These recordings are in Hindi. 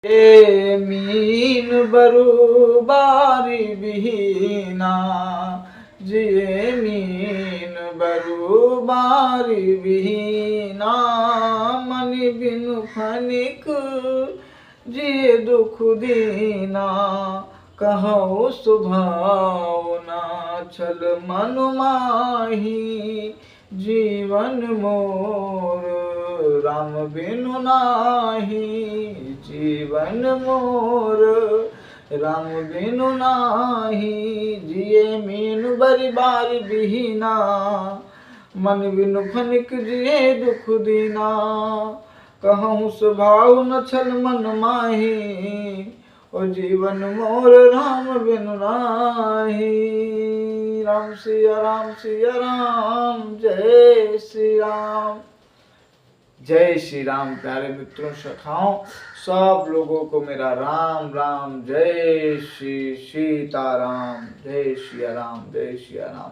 ए मीन बरु बारी बिहीना जिए मीन बरु बारी बिहीना मन बिनु फनिक जिए दुख दीना कहो सुभावना छल मन माही जीवन मोर राम बिनु नाही जीवन मोर राम बिनु नाही जिए मीन बरी बारी बिहीना मन बिनु फनिक जिए दुख दीना कहूँ स्वभाव न छल मन माही ओ जीवन मोर राम बिनु नाही। राम सिया राम जय श्री राम। जय श्री राम। प्यारे मित्रों सखाओं सब लोगों को मेरा राम राम। जय श्री सीताराम। जय श्री राम जय श्री राम।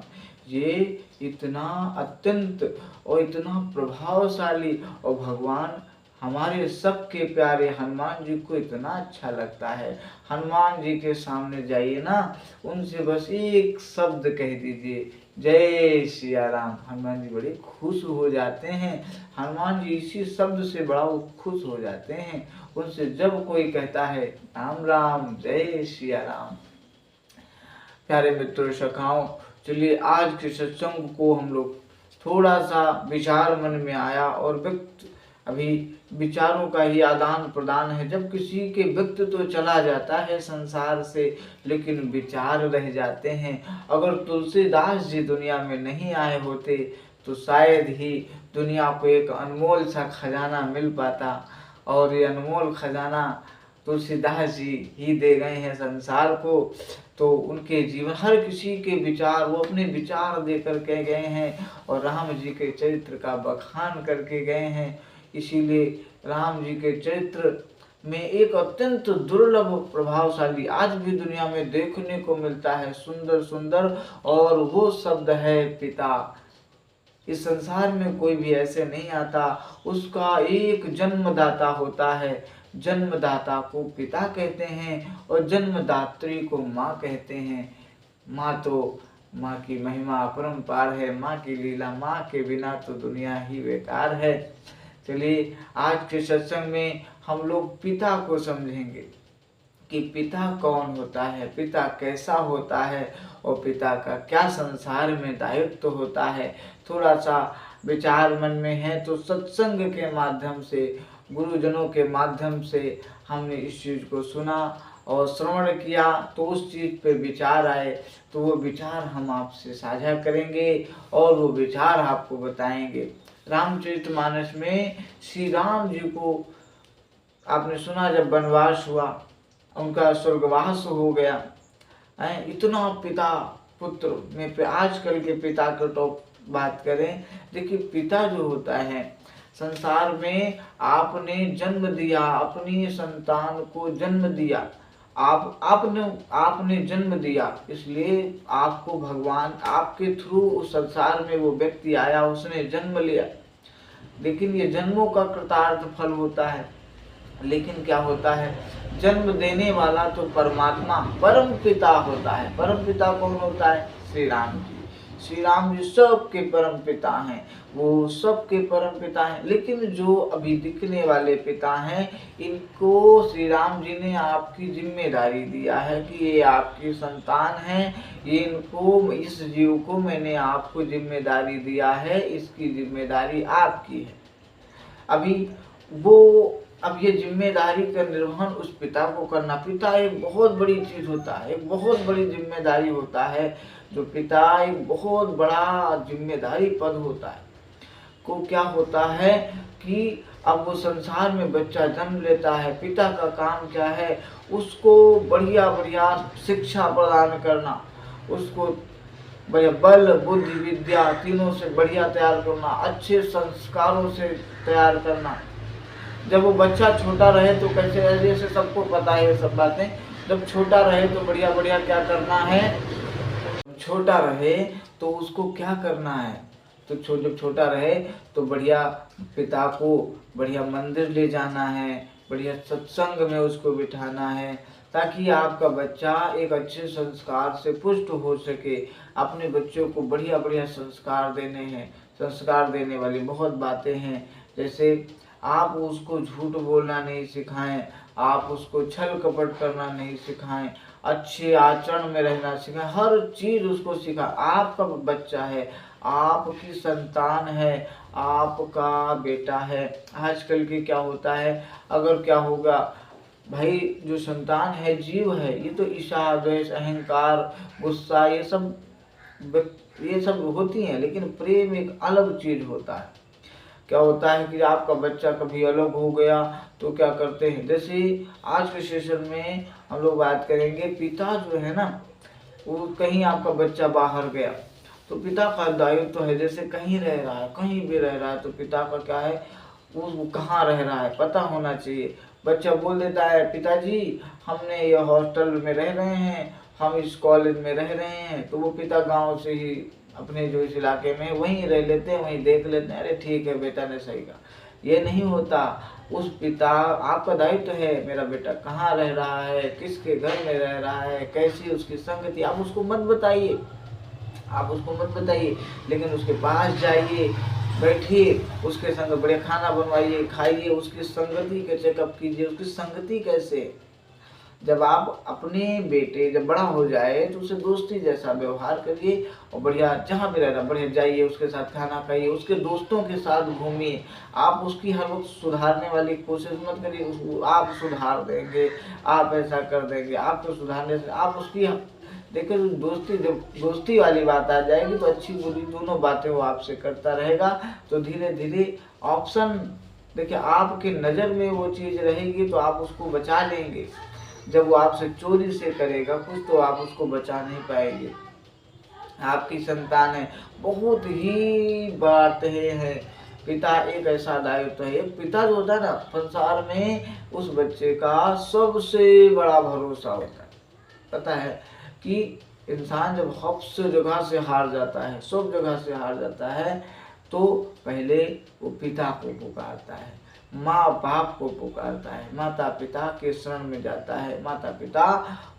ये इतना अत्यंत और इतना प्रभावशाली और भगवान हमारे सबके प्यारे हनुमान जी को इतना अच्छा लगता है। हनुमान जी के सामने जाइए ना, उनसे बस एक शब्द कह दीजिए जय श्री राम, हनुमान जी बड़े खुश हो जाते हैं। हनुमान जी इसी शब्द से बड़ा खुश हो जाते हैं। उनसे जब कोई कहता है राम राम जय श्री राम। प्यारे मित्रों सखाओं, चलिए आज के सत्संग को हम लोग थोड़ा सा विचार मन में आया और व्यक्त अभी विचारों का ही आदान प्रदान है। जब किसी के व्यक्त तो चला जाता है संसार से, लेकिन विचार रह जाते हैं। अगर तुलसीदास जी दुनिया में नहीं आए होते तो शायद ही दुनिया को एक अनमोल सा खजाना मिल पाता, और ये अनमोल खजाना तुलसीदास जी ही दे गए हैं संसार को। तो उनके जीवन हर किसी के विचार वो अपने विचार देकर के गए हैं और राम जी के चरित्र का बखान करके गए हैं। इसीलिए राम जी के चरित्र में एक अत्यंत दुर्लभ प्रभावशाली आज भी दुनिया में देखने को मिलता है, सुंदर सुंदर, और वो शब्द है पिता। इस संसार में कोई भी ऐसे नहीं आता, उसका एक जन्मदाता होता है। जन्मदाता को पिता कहते हैं और जन्मदात्री को माँ कहते हैं। माँ की महिमा अपरंपार है, माँ की लीला, माँ के बिना तो दुनिया ही बेकार है। चलिए आज के सत्संग में हम लोग पिता को समझेंगे कि पिता कौन होता है, पिता कैसा होता है और पिता का क्या संसार में दायित्व होता है। थोड़ा सा विचार मन में है तो सत्संग के माध्यम से, गुरुजनों के माध्यम से हमने इस चीज़ को सुना और श्रवण किया, तो उस चीज़ पे विचार आए तो वो विचार हम आपसे साझा करेंगे और वो विचार आपको बताएंगे। रामचरितमानस में श्री राम जी को आपने सुना, जब वनवास हुआ, उनका स्वर्गवास हो गया, इतना पिता पुत्र में पे आजकल के पिता के टॉप बात करें। देखिए पिता जो होता है संसार में, आपने जन्म दिया, अपनी संतान को जन्म दिया, आपने जन्म दिया, इसलिए आपको भगवान आपके थ्रू उस संसार में वो व्यक्ति आया, उसने जन्म लिया। लेकिन ये जन्मों का कृतार्थ फल होता है। लेकिन क्या होता है, जन्म देने वाला तो परमात्मा परम पिता होता है। परम पिता कौन होता है? श्री राम जी। श्री राम जी सबके परम पिता हैं, वो सबके परम पिता हैं। लेकिन जो अभी दिखने वाले पिता हैं, इनको श्री राम जी ने आपकी जिम्मेदारी दिया है कि ये आपकी संतान हैं, ये इनको, इस जीव को मैंने आपको जिम्मेदारी दिया है, इसकी जिम्मेदारी आपकी है। अब ये जिम्मेदारी का निर्वहन उस पिता को करना, पिता एक बहुत बड़ी चीज होता है, एक बहुत बड़ी जिम्मेदारी होता है। जो पिता एक बहुत बड़ा जिम्मेदारी पद होता है। को क्या होता है कि अब वो संसार में बच्चा जन्म लेता है, पिता का काम क्या है, उसको बढ़िया बढ़िया शिक्षा प्रदान करना, उसको बढ़िया बल बुद्धि विद्या तीनों से बढ़िया तैयार करना, अच्छे संस्कारों से तैयार करना। जब वो बच्चा छोटा रहे तो कैसे रहे, जैसे सबको पता है ये सब बातें, जब छोटा रहे तो बढ़िया बढ़िया क्या करना है, छोटा रहे तो उसको क्या करना है, तो जब छोटा रहे तो बढ़िया पिता को बढ़िया मंदिर ले जाना है, बढ़िया सत्संग में उसको बिठाना है, ताकि आपका बच्चा एक अच्छे संस्कार से पुष्ट हो सके। अपने बच्चों को बढ़िया बढ़िया संस्कार देने हैं। संस्कार देने वाली बहुत बातें हैं, जैसे आप उसको झूठ बोलना नहीं सिखाएं, आप उसको छल कपट करना नहीं सिखाएं, अच्छे आचरण में रहना सिखाएं, हर चीज उसको सिखा। आपका बच्चा है, आपकी संतान है, आपका बेटा है। आजकल के क्या होता है, अगर क्या होगा भाई, जो संतान है, जीव है, ये तो ईर्ष्या, द्वेष, अहंकार, गुस्सा, ये सब होती हैं, लेकिन प्रेम एक अलग चीज होता है। क्या होता है कि आपका बच्चा कभी अलग हो गया तो क्या करते हैं, जैसे आज के सेशन में हम लोग बात करेंगे, पिता जो है ना, वो कहीं आपका बच्चा बाहर गया तो पिता का दायित्व तो है, जैसे कहीं रह रहा है, कहीं भी रह रहा है, तो पिता का क्या है, वो कहाँ रह रहा है पता होना चाहिए। बच्चा बोल देता है, पिताजी हमने ये हॉस्टल में रह रहे हैं, हम इस कॉलेज में रह रहे हैं, तो वो पिता गांव से ही अपने जो इस इलाके में वहीं रह लेते हैं, वहीं देख लेते हैं, अरे ठीक है बेटा ने सही कहा। ये नहीं होता। उस पिता, आपका दायित्व है, मेरा बेटा कहाँ रह रहा है, किसके घर में रह रहा है, कैसी उसकी संगति, आप उसको मत बताइए, लेकिन उसके पास जाइए, बैठिए, उसके संग बढ़िया खाना बनवाइए, खाइए, उसकी संगति के चेकअप कीजिए, उसकी संगति कैसे। जब आप अपने बेटे जब बड़ा हो जाए तो उसे दोस्ती जैसा व्यवहार करिए, और बढ़िया जहाँ भी रहना बढ़िया जाइए, उसके साथ खाना खाइए, उसके दोस्तों के साथ घूमिए। आप उसकी हर वक्त सुधारने वाली कोशिश मत करिए, उसको आप सुधार देंगे, आप ऐसा कर देंगे, आपको सुधारने से आप उसकी देखिए, दोस्ती जब दोस्ती वाली बात आ जाएगी तो अच्छी बुरी दोनों बातें वो आपसे करता रहेगा, तो धीरे धीरे ऑप्शन, देखिए आपके नज़र में वो चीज़ रहेगी तो आप उसको बचा लेंगे। जब वो आपसे चोरी से करेगा कुछ तो आप उसको बचा नहीं पाएंगे। आपकी संतान है, बहुत ही बातें हैं। पिता एक ऐसा दायित्व है, एक पिता जो होता है ना, संसार में उस बच्चे का सबसे बड़ा भरोसा होता है। पता है कि इंसान जब सब जगह से हार जाता है, सब जगह से हार जाता है, तो पहले वो पिता को पुकारता है, माँ बाप को पुकारता है, माता पिता के शरण में जाता है, माता पिता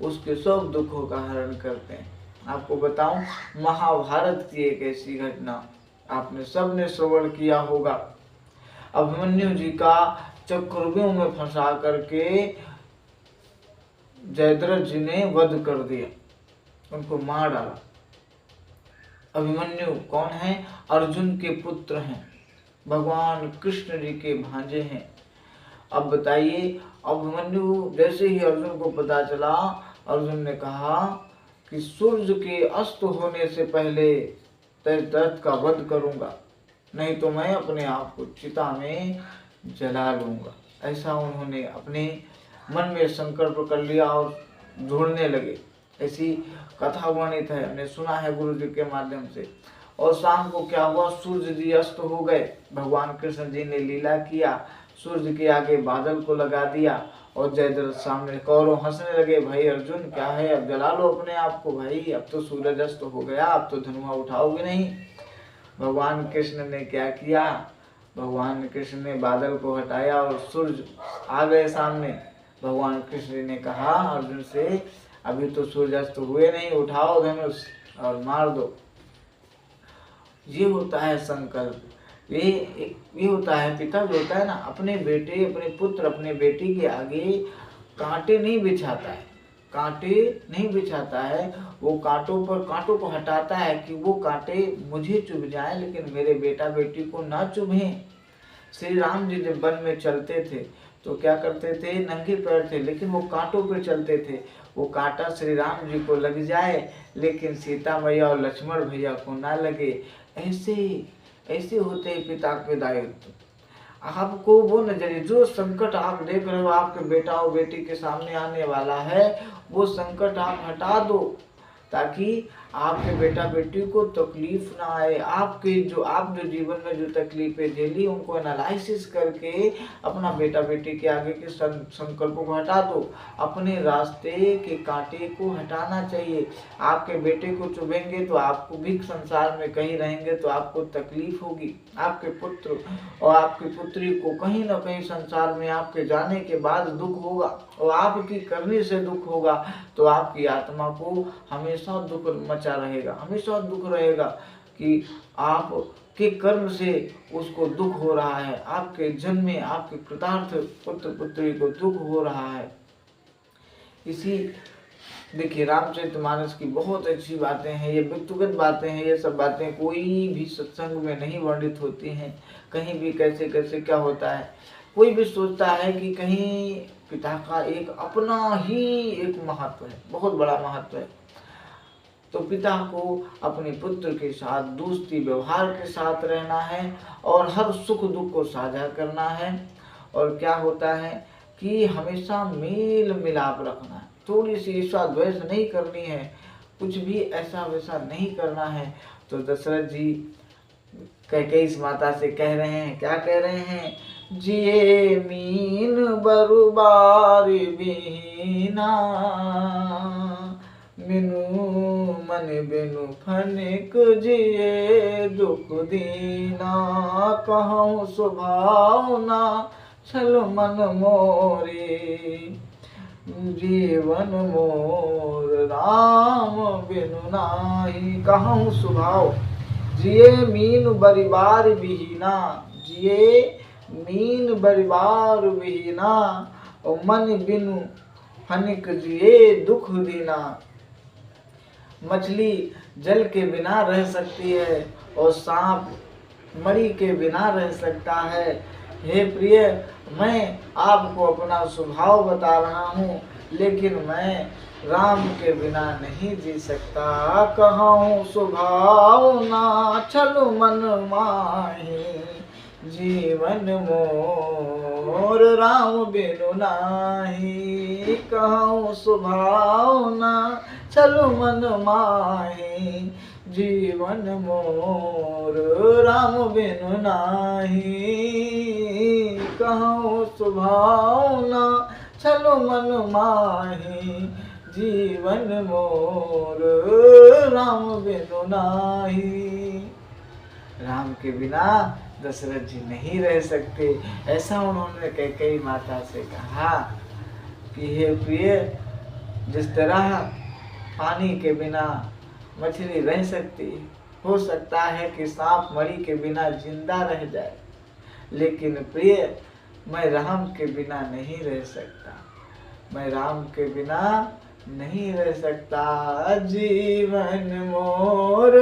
उसके सब दुखों का हरण करते हैं। आपको बताऊं, महाभारत की एक ऐसी घटना आपने सबने श्रवण किया होगा। अभिमन्यु जी का चक्रव्यूह में फंसा करके जयद्रथ जी ने वध कर दिया, उनको मार डाला। अभिमन्यु कौन है, अर्जुन के पुत्र हैं, भगवान कृष्ण जी के भांजे हैं। अब बताइए, अभिमन्यु जैसे ही अर्जुन को पता चला, अर्जुन ने कहा कि सूर्य के अस्त होने से पहले जयद्रथ का वध करूंगा, नहीं तो मैं अपने आप को चिता में जला लूंगा। ऐसा उन्होंने अपने मन में संकल्प कर लिया और ढूंढने लगे। ऐसी कथा वर्णित है, हमने सुना है गुरु जी के माध्यम से। और शाम को क्या हुआ, सूर्य जी अस्त हो गए, भगवान कृष्ण जी ने लीला किया, सूर्य के आगे बादल को लगा दिया, और जयद्रथ सामने, कौरव हंसने लगे, भाई अर्जुन क्या है, अब जला लो अपने आप को भाई, अब तो सूरज अस्त हो गया, अब तो धनुआ उठाओगे नहीं। भगवान कृष्ण ने क्या किया, भगवान कृष्ण ने बादल को हटाया और सूर्य आ गए सामने। भगवान कृष्ण ने कहा अर्जुन से, अभी तो सूर्यास्त हुए नहीं, उठाओ धनुष और मार दो। ये होता है संकल्प, ये होता है पिता जो होता है ना, अपने बेटे, अपने पुत्र, अपने बेटी के आगे कांटे नहीं बिछाता है, कांटे नहीं बिछाता है, वो कांटों पर कांटों को हटाता है कि वो कांटे मुझे चुभ जाए लेकिन मेरे बेटा बेटी को ना चुभें। श्री राम जी जब वन में चलते थे तो क्या करते थे, नंगे पैर थे लेकिन वो कांटों पर चलते थे। वो कांटा श्री राम जी को लग जाए लेकिन सीता मैया और लक्ष्मण भैया को ना लगे। ऐसे होते हैं पिता के दायित्व। आपको वो नजरिए, जो संकट आप देख रहे हो आपके बेटा और बेटी के सामने आने वाला है, वो संकट आप हटा दो, ताकि आपके बेटा बेटी को तकलीफ ना आए, आप जो जीवन में जो तकलीफें झेली उनको एनालिसिस करके अपना बेटा बेटी के आगे के संकल्पों को हटा दो। अपने रास्ते के कांटे को हटाना चाहिए। आपके बेटे को चुभेंगे तो आपको भी संसार में कहीं रहेंगे तो आपको तकलीफ होगी। आपके पुत्र और आपकी पुत्री को कहीं ना कहीं संसार में आपके जाने के बाद दुख होगा और आपकी करने से दुख होगा, तो आपकी आत्मा को हमेशा दुख मचा रहेगा, हमेशा दुख रहेगा कि आप के कर्म से उसको दुख हो रहा है, आपके जन्म में आपके कृतार्थ पुत्र पुत्री को दुख हो रहा है। इसी देखिए रामचरितमानस की बहुत अच्छी बातें हैं, ये व्यक्तिगत बातें हैं, ये सब बातें कोई भी सत्संग में नहीं वर्णित होती हैं। कहीं भी कैसे कैसे क्या होता है, कोई भी सोचता है कि कहीं पिता का एक अपना ही एक महत्व है, बहुत बड़ा महत्व है। तो पिता को अपने पुत्र के साथ दोस्ती व्यवहार के साथ रहना है और हर सुख दुख को साझा करना है। और क्या होता है कि हमेशा मेल मिलाप रखना है, थोड़ी सी ईर्ष्या द्वेष नहीं करनी है, कुछ भी ऐसा वैसा नहीं करना है। तो दशरथ जी कैकेयी माता से कह रहे हैं, क्या कह रहे हैं, जिए मीन बरुबार बिना बिनु मन बिनु फनिक जिए दुख दीना कहूँ सुभावना छल मन मोरी जीवन मोर राम बिनु नाही कहूँ सुभाव। जिए मीन बरिबार बिहीना, जिए मीन बरिबार बिहीना और मन बिनु फनिक जिए दुख दीना। मछली जल के बिना रह सकती है और सांप मणि के बिना रह सकता है। हे प्रिय, मैं आपको अपना स्वभाव बता रहा हूँ, लेकिन मैं राम के बिना नहीं जी सकता। कहूँ स्वभाव ना छल मन माही जीवन मोर राम बिनु नाही। कहूँ स्वभाव ना छल मन माही जीवन मोर राम बिनु नाही। कहूँ स्वभाव ना छल मन माही जीवन मोर राम बिनु नाही। राम के बिना दशरथ जी नहीं रह सकते। ऐसा उन्होंने कैकेयी माता से कहा कि हे प्रिय, जिस तरह पानी के बिना मछली रह सकती, हो सकता है कि सांप मणि के बिना जिंदा रह जाए, लेकिन प्रिय मैं राम के बिना नहीं रह सकता, मैं राम के बिना नहीं रह सकता। जीवन मोर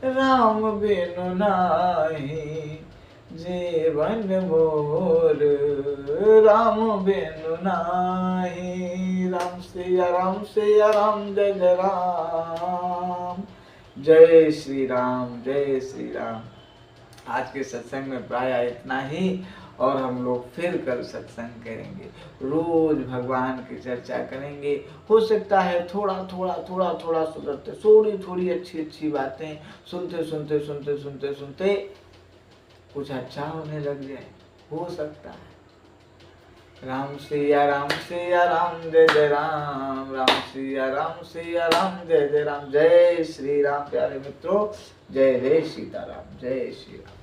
राम बिनु नाही, जीवन मोर राम बिनु नाही। राम सिया राम सिया राम, जय जय राम, जय श्री राम, जय श्री राम। आज के सत्संग में प्राय इतना ही, और हम लोग फिर कल सत्संग करेंगे, रोज भगवान की चर्चा करेंगे। हो सकता है थोड़ा थोड़ा सुधरते, थोड़ी अच्छी बातें सुनते सुनते सुनते सुनते सुनते कुछ अच्छा होने लग जाए, हो सकता है। राम सिया राम सिया राम, जय जय राम, राम सिया राम सिया राम, जय जय राम, जय श्री राम। प्यारे मित्रों, जय जय सीताराम, जय श्री राम।